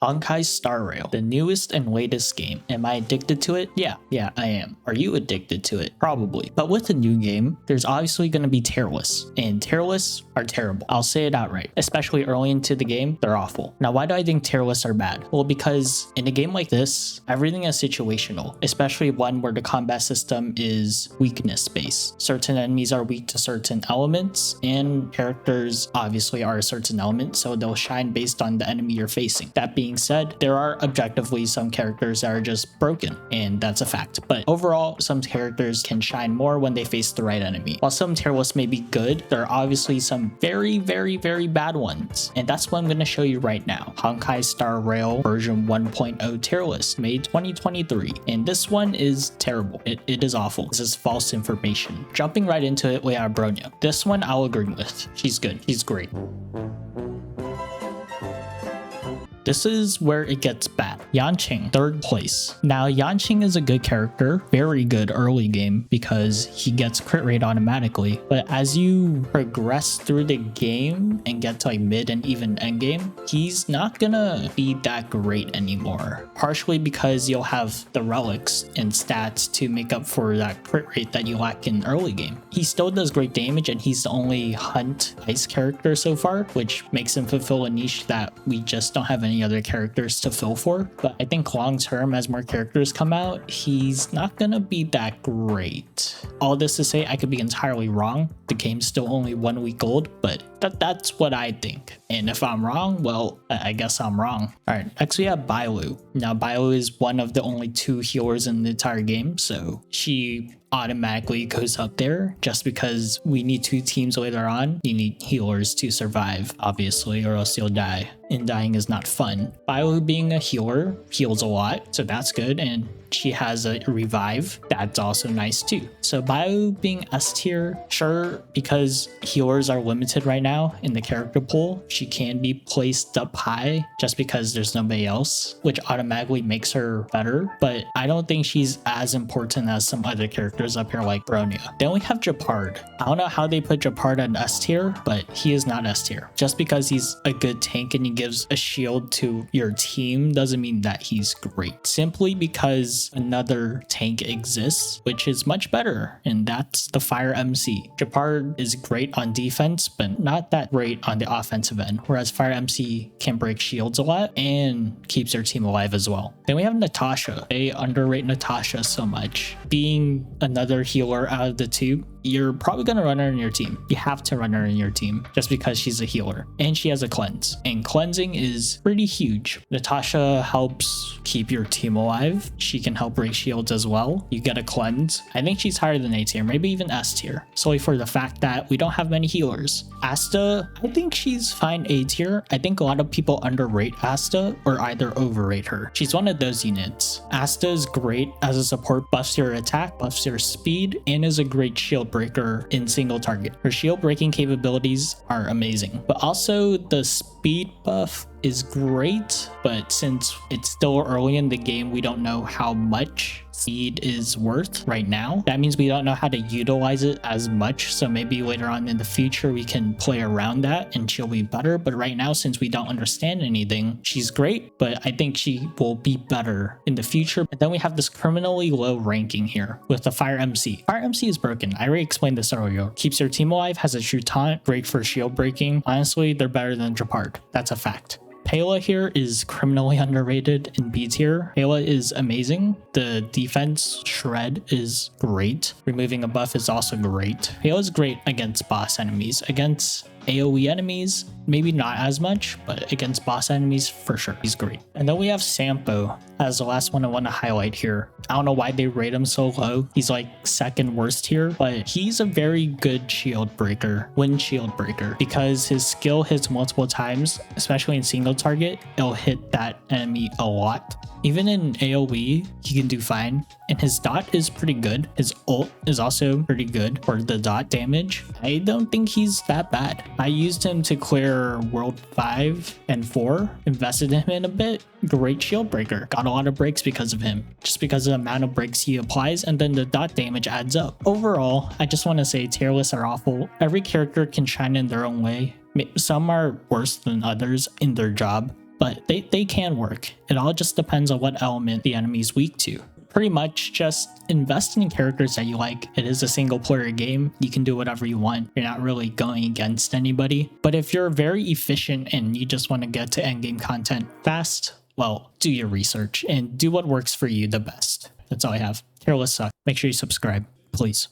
Honkai Star Rail, the newest and latest game. Am I addicted to it? Yeah, I am. Are you addicted to it? Probably. But with a new game, there's obviously going to be tier lists, and tier lists are terrible. I'll say it outright. Especially early into the game, they're awful. Now, why do I think tier lists are bad? Well, because in a game like this, everything is situational, especially one where the combat system is weakness based. Certain enemies are weak to certain elements, and characters obviously are a certain element, so they'll shine based on the enemy you're facing. That being said, there are objectively some characters that are just broken, and that's a fact. But overall, some characters can shine more when they face the right enemy. While some tier lists may be good, there are obviously some very bad ones. And that's what I'm going to show you right now. Honkai Star Rail version 1.0 tier list made 2023. And this one is terrible. It is awful. This is false information. Jumping right into it, we have Bronya. This one I'll agree with. She's good. She's great. This is where it gets bad. Yanching, 3rd place. Now, Yanching is a good character, very good early game because he gets crit rate automatically. But as you progress through the game and get to like mid and even end game, he's not gonna be that great anymore. Partially because you'll have the relics and stats to make up for that crit rate that you lack in early game. He still does great damage, and he's the only hunt ice character so far, which makes him fulfill a niche that we just don't have any other characters to fill for. But I think long term, as more characters come out, he's not gonna be that great. All this to say, I could be entirely wrong. The game's still only 1 week old, but that's what I think. And if I'm wrong, well, I guess I'm wrong. All right, next we have Bilu. Now, Bilu is one of the only 2 healers in the entire game, so she automatically goes up there just because we need 2 teams later on. You need healers to survive, obviously, or else you'll die. And dying is not fun. Bilu being a healer heals a lot, so that's good. And she has a revive. That's also nice too. So Bilu being S tier, sure, because healers are limited right now in the character pool. She can be placed up high just because there's nobody else, which automatically makes her better. But I don't think she's as important as some other characters up here like Bronya. Then we have Japard. I don't know how they put Japard on S tier, but he is not S tier. Just because he's a good tank and he gives a shield to your team doesn't mean that he's great. Simply because another tank exists, which is much better, and that's the Fire Emcee. Japard is great on defense, but not that great on the offensive end, whereas Fire Emcee can break shields a lot and keeps their team alive as well. Then we have Natasha. They underrate Natasha so much. Being another healer out of the 2, you're probably going to run her in your team. You have to run her in your team just because she's a healer, and she has a cleanse, and cleansing is pretty huge. Natasha helps keep your team alive. She can help break shields as well. You get a cleanse. I think she's higher than A tier, maybe even S tier, solely for the fact that we don't have many healers. Asta, I think she's fine A tier. I think a lot of people underrate Asta or either overrate her. She's one of those units. Asta is great as a support, buffs your attack, buffs your speed, and is a great shield breaker in single target. Her shield breaking capabilities are amazing, but also the speed buff is great, but since it's still early in the game, we don't know how much speed is worth right now. That means we don't know how to utilize it as much, so maybe later on in the future we can play around that and she'll be better. But right now, since we don't understand anything, she's great, but I think she will be better in the future. But then we have this criminally low ranking here with the Fire Emcee. Fire Emcee is broken. I already explained this earlier. Keeps your team alive, has a true taunt, great for shield breaking. Honestly, they're better than Japard. That's a fact. Pela here is criminally underrated in B tier. Pela is amazing. The defense shred is great. Removing a buff is also great. Pela is great against boss enemies. Against AoE enemies, maybe not as much, but against boss enemies, for sure, he's great. And then we have Sampo as the last one I want to highlight here. I don't know why they rate him so low. He's like 2nd worst here, but he's a very good shield breaker, wind shield breaker, because his skill hits multiple times, especially in single target. It'll hit that enemy a lot. Even in AoE, he can do fine. And his dot is pretty good. His ult is also pretty good for the dot damage. I don't think he's that bad. I used him to clear World 5 and 4, invested in him in a bit. Great shield breaker. Got a lot of breaks because of him. Just because of the amount of breaks he applies, and then the dot damage adds up. Overall, I just want to say tier lists are awful. Every character can shine in their own way. Some are worse than others in their job. but they can work. It all just depends on what element the enemy's weak to. Pretty much just invest in characters that you like. It is a single player game. You can do whatever you want. You're not really going against anybody. But if you're very efficient and you just want to get to endgame content fast, well, do your research and do what works for you the best. That's all I have. Careless suck. Make sure you subscribe, please.